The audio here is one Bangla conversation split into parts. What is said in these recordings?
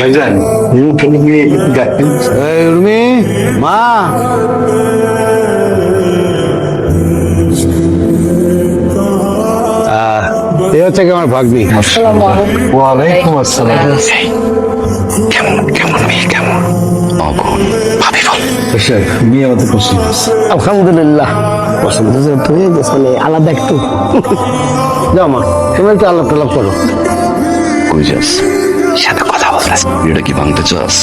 ভাইজান উর্মি মা এ হচ্ছে কি আমার ভাগ্নি। ওয়ালাইকুম আসসালাম। কেমন মেয়ে কেমন? ভাবি বল। মেয়ে আমাদের পছন্দ। আলহামদুলিল্লাহ পছন্দ হয়ে গেছে, আলাদা একটু যাও মা, তুমি একটু আলাপ টালাপ করো। কই যাস? সাথে কথা বলছিস। বিয়েটা কি ভাঙতে চাস?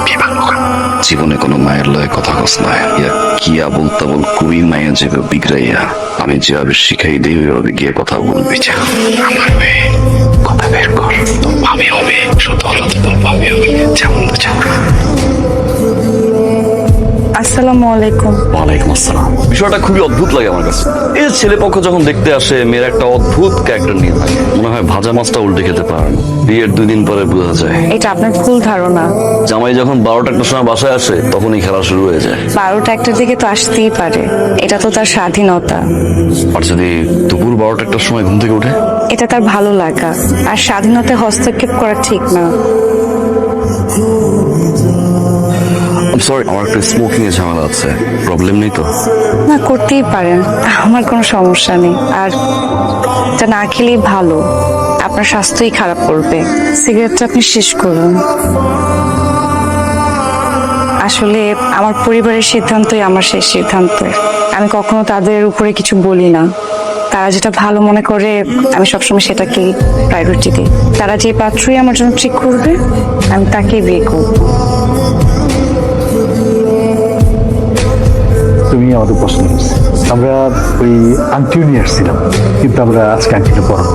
বিয়ে ভাঙবো কেন? জীবনে কোনো মায়ের লয়ে কথা কস না। ইয়া কিয়া বলতা বল কুড়ি মায়া যাবে বিগড়াইয়া। আমি যেভাবে শিখাই দিই ওইভাবে গিয়ে কথা বলবি। যা আমার মেয়ে, কথা বের কর। তোর ভাবি হবে, শুধু হলো তোর ভাবি হবে। যেমন যা। আসসালামু আলাইকুম। ওয়ালাইকুম আসসালাম। বিষয়টা খুবই অদ্ভুত লাগে আমার কাছে। এই যে ছেলে পক্ষ যখন দেখতে আসে, মেয়ের একটা অদ্ভুত ক্যারেক্টার নিয়ে থাকে। মনে হয় ভাজা মাছটা উল্টে খেতে পারে না। বিয়ের 2 দিন পরে বোঝা যায়। এটা আপনার ভুল ধারণা। জামাই যখন 12টা একটার সময় বাসায় আসে, তখনই খেলা শুরু হয়ে যায়। 12টা একটার দিকে তো আসতেই পারে, এটা তো তার স্বাধীনতা। আর যদি দুপুর 12টা একটার সময় ঘুম থেকে উঠে? এটা তার ভালো লাগা, আর স্বাধীনতায় হস্তক্ষেপ করা ঠিক না। সরি, আমার একটা স্মোকিং এর ঝামেলা আছে। প্রবলেম নেই তো? না, করতেই পারেন, আমার কোনো সমস্যা নেই। আর এটা না খেলেই ভালো, আপনার স্বাস্থ্যই খারাপ করবে। সিগারেটটা আপনি শেষ করুন। আসলে আমার পরিবারের সিদ্ধান্তই আমার শেষ সিদ্ধান্ত। আমি কখনো তাদের উপরে কিছু বলি না। তারা যেটা ভালো মনে করে আমি সবসময় সেটাকেই প্রায়োরিটি দিই। তারা যে পাত্রই আমার জন্য ঠিক করবে আমি তাকেই বিয়ে করব। তুমি আমাদের পছন্দ হয়েছে। আমরা ওই আংটিও নিয়ে আসছিলাম, কিন্তু আমরা আজকে আংটিটা পরব।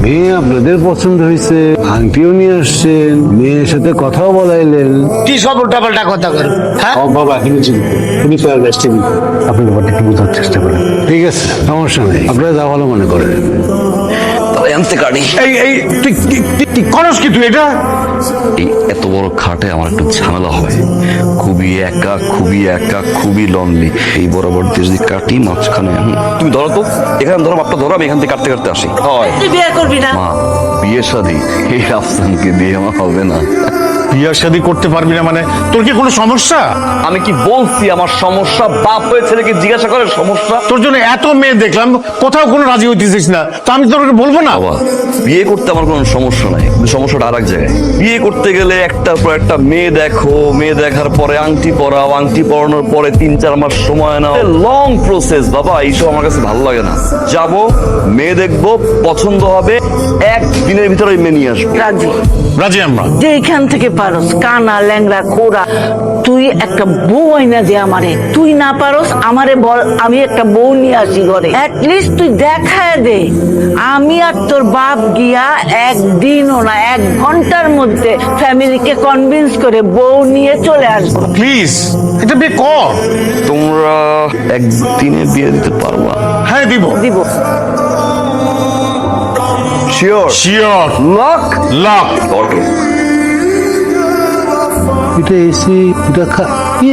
মেয়ে আপনাদের পছন্দ হয়েছে, আংটিও নিয়ে আসছেন, মেয়ের সাথে কথাও বলাইলেন। কি সব উল্টাপাল্টা কথা কর? হ্যাঁ বাবা এখনই চিন্তা, তুমি তো আর রেস্টে নিন। আপনি ব্যাপারটা একটু বোঝার চেষ্টা করেন। ঠিক আছে, সমস্যা নেই, আপনারা যা ভালো মনে করেন। তাহলে আনতে কাটি। এই তুই করস কি তুই এটা? এই এত বড় খাটে আমার একটু ঝামেলা হয়। খুবই একা, খুবই লনলি। এই বরাবর দিয়ে যদি কাটি মাঝখানে, তুমি ধরো তো, এখানে ধরো, মাপটা ধরো, আমি এখান থেকে কাটতে আসি। হয় তুই বিয়ে করবি না? মা, বিয়ে শাদী এই আফসানকে দিয়ে আমার হবে না। বিয়ে শাদী করতে পারবি না মানে তোর কি কোনো সমস্যা? আমি কি বলছি আমার সমস্যা? বাপ হয়ে ছেলেকে জিজ্ঞাসা করে সমস্যা। তোর জন্য এত মেয়ে দেখলাম, কোথাও কোনো রাজি হইতেছিস না, তো আমি তোকে বলবো না? বাবা, বিয়ে করতে আমার কোনো সমস্যা নাই, কিন্তু সমস্যাটা আর এক জায়গায়। বিয়ে করতে গেলে একটার পর একটা মেয়ে দেখো, মেয়ে দেখার পরে আংটি পরাও, আংটি পরানোর পরে 3-4 মাস সময় নাও, লং প্রসেস। বাবা, এইসব আমার কাছে ভালো লাগে না। যাব, মেয়ে দেখবো, পছন্দ হবে, 1 দিনের ভিতরে মেয়ে নিয়ে আসবো। রাজি? রাজি আমরা। যে এখান থেকে পারস, কানা ল্যাংড়া খোড়া, তুই একটা বউ আইনা দে আমারে। তুই না পারস আমারে বল, আমি একটা বউ নিয়ে আসি ঘরে। অ্যাটলিস্ট তুই দেখায় দে। আমি আর তোর বাপ গিয়া 1 দিনও না 1 ঘন্টার মধ্যে ফ্যামিলিকে কনভিন্স করে বউ নিয়ে চলে আসবো। প্লিজ এটা বিয়ে কর। তোমরা 1 দিনে বিয়ে দিতে পারবা? হ্যাঁ দিব। দিব। শিওর? শিওর। লক? লক। ওকে। এটা এসি, এটা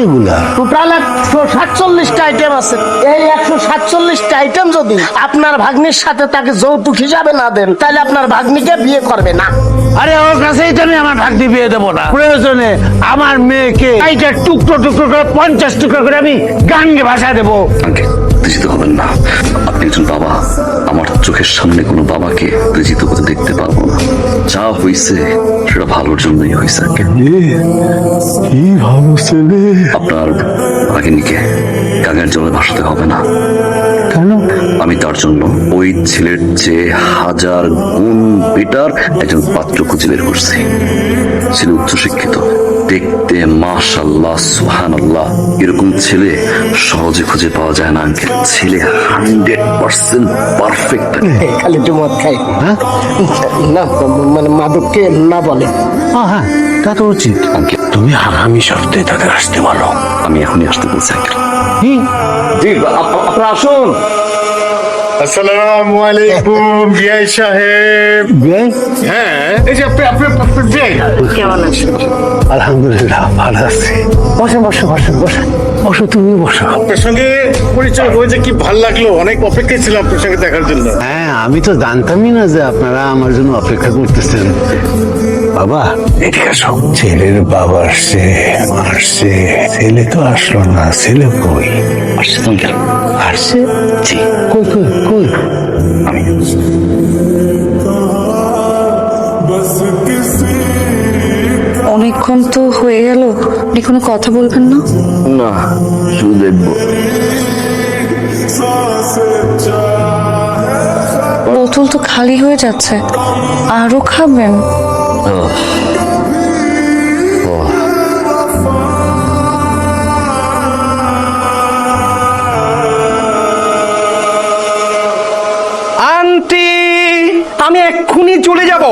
এগুলা টোটাল 147টা আইটেম আছে। এই 147টা আইটেম যদি আপনার ভাগ্নির সাথে তাকে যৌতুক হিসাবে না দেন, তাহলে আপনার ভাগ্নিকে বিয়ে করবে না। আরে ওর কাছেই তো আমি আমার ভাগ্নি বিয়ে দেবো না। প্রয়োজনে আমার মেয়েকে এইটা টুকরো টুকরো করে 50 টুকরো করে আমি গাঙ্গে ভাষা দেবো। আঙ্কেল, উত্তেজিত হবেন না। আপনি একজন বাবা, আমার চোখের সামনে কোনো বাবাকে উত্তেজিত হতে দেখতে পারবো না। যা হয়েছে সেটা ভালোর জন্যই হয়েছে। কি ভালো ছেলে। আপনার ভাগিনীকে গাঙের জলে ভাসাতে হবে না। কেন? আমি তার জন্য ওই ছেলের চেয়ে 1000 গুণ বেটার একজন পাত্র খুঁজে বের করছি। ছেলে উচ্চশিক্ষিত, দেখতে মাশাআল্লাহ সুবহানাল্লাহ। এরকম ছেলে সহজে খুঁজে পাওয়া যায় না আঙ্কেল। ছেলে 100% পারফেক্ট। খালি একটু মদ খাই না, মানে মাদককে না বলে। হ্যাঁ, তা তো উচিত। আঙ্কেল, তুমি আগামী সপ্তাহে তাকে আসতে বলো। আমি এখনই আসতে বলছি আঙ্কেল। জি, আপনারা আসুন। আসসালামু আলাইকুম বিআই সাহেব। বিয়াই? হ্যাঁ, এই যে আপনি বিআই। কেমন আছো? আলহামদুলিল্লাহ ভালো আছি। বসো বসো বসো বসো বসো, তুমি বসো। আপনার সঙ্গে পরিচয় হয়েছে, কি ভালো লাগলো। অনেক অপেক্ষায় ছিলাম আপনার সঙ্গে দেখার জন্য। হ্যাঁ, আমি তো জানতামই না যে আপনারা আমার জন্য অপেক্ষা করতেছেন। বাবা এদিকে আসো। ছেলের বাবা আসছে, ছেলে তো আসলো না, ছেলে কই? আসছে তো আঙ্কেল। আসছে? জি কই কই কই? আমি অনেকক্ষণ তো হয়ে গেল, আপনি কোনো কথা বলবেন না? না, শুধু দেখবো। বোতল তো খালি হয়ে যাচ্ছে, আরো খাবেন? আন্টি, আমি এক্ষুনি চলে যাব।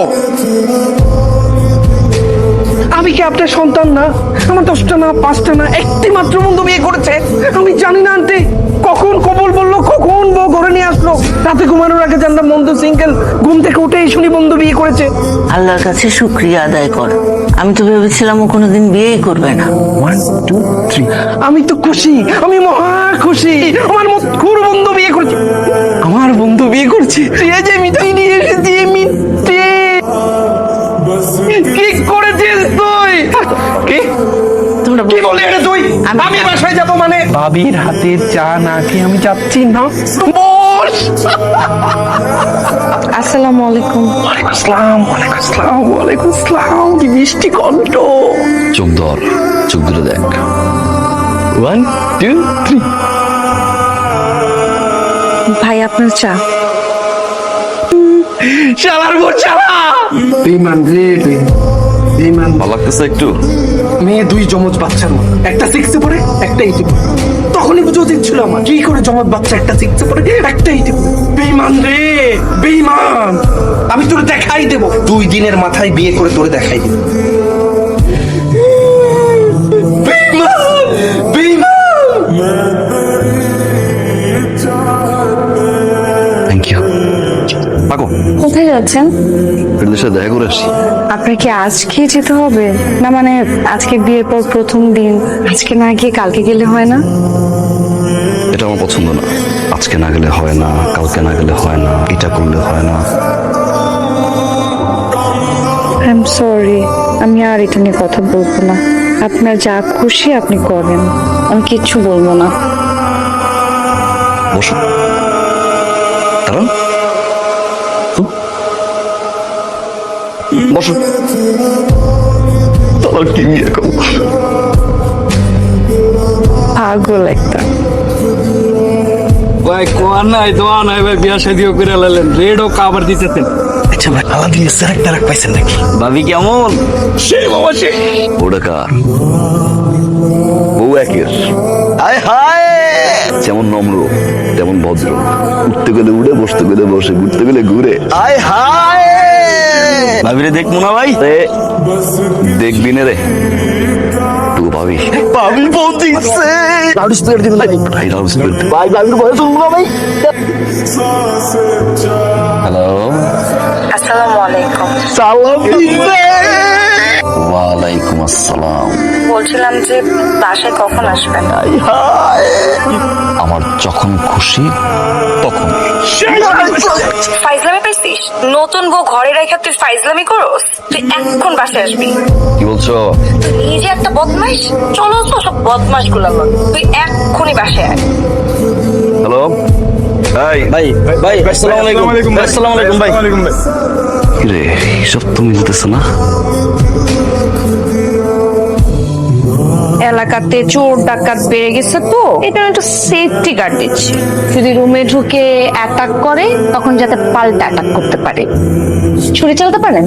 আমি কি আপনার সন্তান না? আমার 10টা না 5টা না একটি মাত্র বন্ধু বিয়ে করেছে। আমি জানি না আন্টি কখন কবুল বললো, কখন বউ ঘরে নিয়ে আসলো। রাতে ঘুমানোর আগে জানলাম বন্ধু সিঙ্গেল, ঘুম থেকে উঠেই শুনি বন্ধু বিয়ে করেছে। আল্লাহর কাছে শুকরিয়া আদায় কর। আমি তো ভেবেছিলাম ও কোনোদিন বিয়েই করবে না। 1 2 3। আমি তো খুশি, আমি মহা খুশি। আমার মতখুর বন্ধু বিয়ে করেছে, আমার বন্ধু বিয়ে করছে। তুই যে মিঠাই নিয়ে এসেছি, মিঠে কি করেছিস তুই? কি কি বললি এটা তুই? আমি বাসায় যাব মানে? ভাবির হাতের চা না খেয়ে আমি যাচ্ছি না। বস। আসসালামু আলাইকুম। ওয়ালাইকুম আসসালাম, ওয়ালাইকুম আসসালাম, ওয়ালাইকুম আসসালাম। কি মিষ্টি কণ্ঠ। চোখ ধর, চোখ ধরে দেখ। 1 2 3। ভাই আপনার চা। শালার বউ শালা। বেমান রে বেমান। ভালো লাগতেছে একটু? মেয়ে 2 জমজ বাচ্চার মতো, একটা 6-এ পড়ে, একটা 8-এ পড়ে। তখনই বুঝে উচিত ছিল আমার, কি করে জমজ বাচ্চা একটা 6-এ পড়ে, একটা 8-এ পড়ে। বেমান রে বেমান। আমি তোরে দেখাই দেব, 2 দিনের মাথায় বিয়ে করে তোরে দেখাই দেব। বেমান বেমান। Thank you. পাগো, কোথায় যাচ্ছেন? ফ্রেন্ডের সাথে দেখা করে আসি। আপনার কি আজকে যেতে হবে? না মানে আজকে বিয়ের পর প্রথম দিন, আজকে না গিয়ে কালকে গেলে হয় না? এটা আমার পছন্দ না। আজকে না গেলে হয় না, কালকে না গেলে হয় না, এটা করলে হয় না। আই এম সরি, আমি আর এটা নিয়ে কথা বলবো না। আপনার যা খুশি আপনি করেন, আমি কিচ্ছু বলবো না। বসো, দাঁড়ান। বসো। তাহলে কি বিয়ে করবো? পাগল একটা। ভাই কোয়া নাই দোয়া নাই ভাই, বিয়া শাদিও করে লালেন, রেডও কাবার দিতেছেন। আচ্ছা ভাই, আলাদা সেরেক তারাক পাইছেন নাকি? ভাবি কেমন? সে বাবা সে। ওটা কার? বউ একের। হায় হায়, যেমন নম্র তেমন ভদ্র, উঠতে গেলে উড়ে, বসতে গেলে বসে, ঘুরতে গেলে ঘুরে। হায় হায়, ভাবিরে দেখবো না ভাই? দেখবি না রে তুই? ভাবি ভাবি বউ দিচ্ছে। লাউড স্পিকার দিবেন নাকি? ভাই রাউস ভাই ভাবির বয়স হলো না ভাই। হ্যালো, আসসালামু আলাইকুম। সালাম দিচ্ছে। ওয়ালাইকুম আসসালাম। বলছিলাম যে বাসায় কখন আসবেন? আমার যখন খুশি তখন। ফাইজলামি পাইছিস? নতুন বউ ঘরে রেখে তুই ফাইজলামি করস? তুই এখন বাসায় আসবি। কি বলছো? নিজে একটা বদমাইশ, চলো তো সব বদমাইশ গুলো। তুই এক্ষুনি বাসায় আয়। হ্যালো, ভাই ভাই ভাই আসসালামু আলাইকুম। আসসালামু আলাইকুম ভাই। রে সব তো মিলতেছে না। এলাকাতে চোর ডাকাত বেড়ে গেছে তো এটা একটু সেফটি গার্ড দিচ্ছি, যদি রুমে ঢুকে অ্যাটাক করে তখন যাতে পাল্টা অ্যাটাক করতে পারে। ছুরি চালাতে পারেন?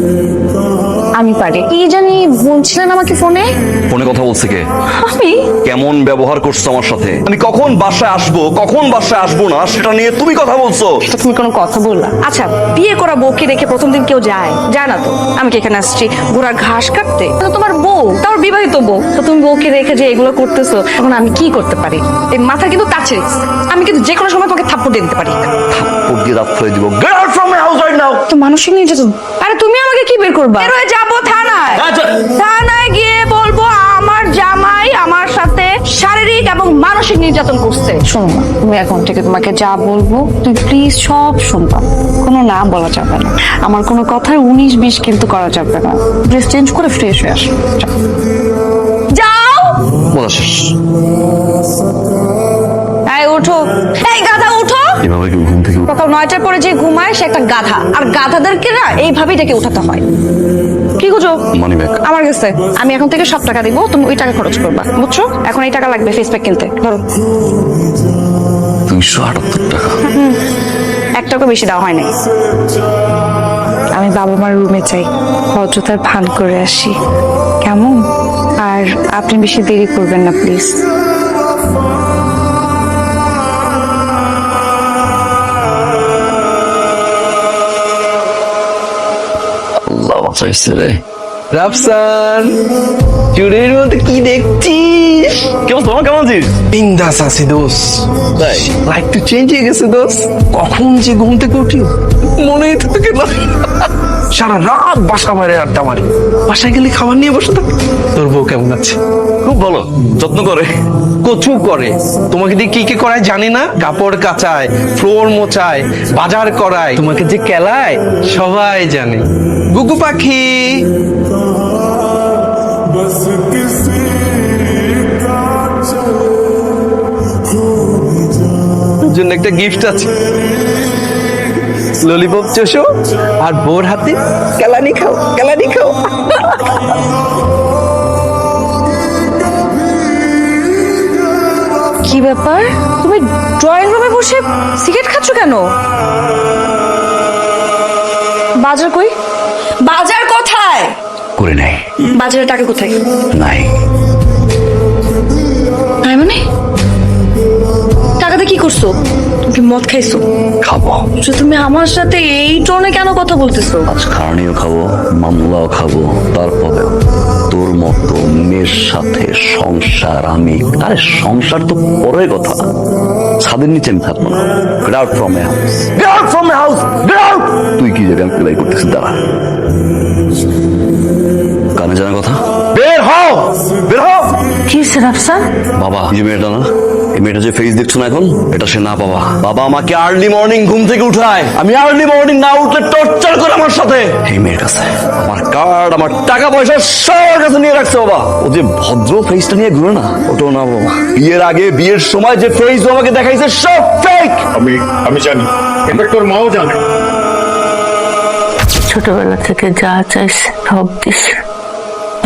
আমি পারি। কি জানি বলছিলেন আমাকে ফোনে? ফোনে কথা বলছে কে? আমি? কেমন ব্যবহার করছো আমার সাথে? আমি কখন বাসায় আসবো, কখন বাসায় আসবো না সেটা নিয়ে তুমি কথা বলছো। তো তুমি কোনো কথা বললা? আচ্ছা, বিয়ে করা বউকে রেখে প্রথম দিন কেউ যায়? যায় না তো। আমি কি এখানে আসছি ঘোড়ার ঘাস কাটতে? তো তোমার বউ, তার বিবাহিত বউ, তো তুমি বউকে রেখে যে এগুলো করতেছো, এখন আমি কি করতে পারি? এই মাথা কিন্তু কাছে, আমি কিন্তু যে কোনো সময় তোমাকে থাপ্পড় দিয়ে দিতে পারি। থাপ্পড় দিয়ে দাঁত ফেলে দিব। Get out from my house right now. তো মানসিক নির্যাতন। আরে তুমি আমাকে কি বের করবা? বের হয়ে যাবো থানায়। থানায় গিয়ে বলবো আমার জামাই আমার সাথে শারীরিক শারীরিক এবং মানসিক নির্যাতন করছে। শোনো না, তুমি এখন থেকে তোমাকে যা বলবো তুমি প্লিজ সব শুনবা, কোনো না বলা যাবে না, আমার কোনো কথার 19-20 কিন্তু করা যাবে না। ড্রেস চেঞ্জ করে ফ্রেশ হয়ে আসো, যাও। বলা শেষ। এই ওঠো, এই গাধা ওঠো। এভাবে কি ঘুম থেকে সকাল 9টার পরে যে ঘুমায় সে একটা গাধা, আর গাধাদেরকে না এইভাবেই ডেকে উঠাতে হয়। কি খুঁজো? Money bag? আমার কাছে। আমি এখন থেকে সব টাকা দিব, তুমি ওই টাকা খরচ করবা, বুঝছো? এখন এই টাকা লাগবে ফেস প্যাক কিনতে, ধরো। 278 টাকা? এক টাকা বেশি দেওয়া হয় নাই। আমি বাবা মার রুমে চাই, ভদ্রতার ভান করে আসি, কেমন? আর আপনি বেশি দেরি করবেন না প্লিজ। আল্লাহ বাঁচাইছে রে। রাফসান, চুরের মধ্যে কি দেখছিস? কেমন তোমার, কেমন আছিস? বিন্দাস আছি দোষ। তাই? লাইফ তো চেঞ্জ হয়ে গেছে দোষ। কখন যে ঘুম থেকে উঠি মনেই তো তোকে না। সারা রাত বাসা মারে আড্ডা মারি, বাসায় গেলে খাবার নিয়ে বসে থাকি। তোর বউ কেমন আছে? খুব ভালো, যত্ন করে। কচু করে। তোমাকে দিয়ে কি কি করায় জানি না? কাপড় কাচায়, ফ্লোর মোছায়, বাজার করায়, তোমাকে যে কেলায় সবাই জানে। গুগু পাখি, তোর জন্য একটা গিফট আছে। ললিপপ চষো আর বোর হাতে কেলানি খাও, কেলানি খাও। কি ব্যাপার, তুমি ড্রয়িং রুমে বসে সিগারেট খাচ্ছ কেন? বাজার কই? বাজার কোথায়? করে নাই। বাজারের টাকা কোথায়? নাই। তাই মানে টাকাতে কি করছো? তুমি কি মদ খাইছো? খাবো। যে তুমি আমার সাথে এই টোনে কেন কথা বলতেছো? আজ খারানিও খাবো, মামলাও খাবো, তারপরে তোর মতো মেয়ের সাথে সংসার আমি, আরে সংসার তো পরের কথা, ছাদের নিচে আমি থাকবো না। Get out from my house. Get out from my house. Get out. তুই কি যাবি? আমি প্লাই করতেছি, দাঁড়া। কানে জানা কথা, বের হও, বের হও। কি হয়েছে রাফসান? বাবা, এই যে মেয়েটা না, এই মেয়েটা যে ফেস দেখছো না এখন, এটা সে না বাবা। বাবা আমাকে আর্লি মর্নিং ঘুম থেকে উঠায়, আমি আর্লি মর্নিং না উঠলে টর্চার করে আমার সাথে। এই মেয়ের কাছে আমার কার্ড, আমার টাকা পয়সা সবার কাছে নিয়ে রাখছে বাবা। ও যে ভদ্র ফেসটা নিয়ে ঘুরে না, ওটাও না বাবা। বিয়ের আগে, বিয়ের সময় যে ফেস আমাকে দেখাইছে সব ফেক। আমি জানি, এটা তোর মাও জানে। ছোটবেলা থেকে যা চাইছে সব দিছে।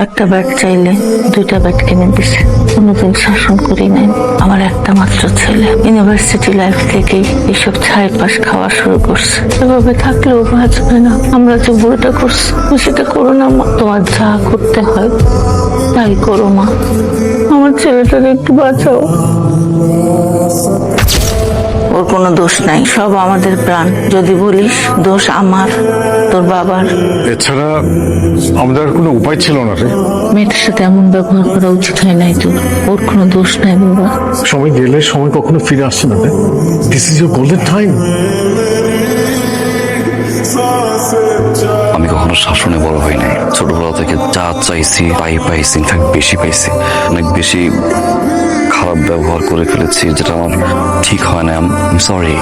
একটা ব্যাট চাইলে 2টা ব্যাট কিনে দিছে, কোনোদিন শাসন করি নাই। আমার একটা মাত্র ছেলে ইউনিভার্সিটি লাইফ থেকেই এসব ছাই পাশ খাওয়া শুরু করছে। এভাবে থাকলেও বাঁচবে না। আমরা যে ভুলটা করছি সেটা করো না মা, তোমার যা করতে হয় তাই করো মা, আমার ছেলেটাকে একটু বাঁচাও। ওর কোনো দোষ নাই, সব আমাদের প্রাণ। যদি বলিস দোষ আমার, তোর বাবার। এছাড়া আমাদের আর কোনো উপায় ছিল না রে। মেয়েটার সাথে এমন ব্যবহার করা উচিত হয় নাই তোর। ওর কোনো দোষ নাই বাবা। সময় গেলে সময় কখনো ফিরে আসছে না রে। This is your golden time. আমি কখনো শাসনে বড় হই নাই। ছোটবেলা থেকে যা চাইছি পাইছি, ইনফ্যাক্ট বেশি পাইছি। অনেক বেশি খারাপ ব্যবহার করে ফেলেছি, যেটা আমার ঠিক হয় না। I am sorry.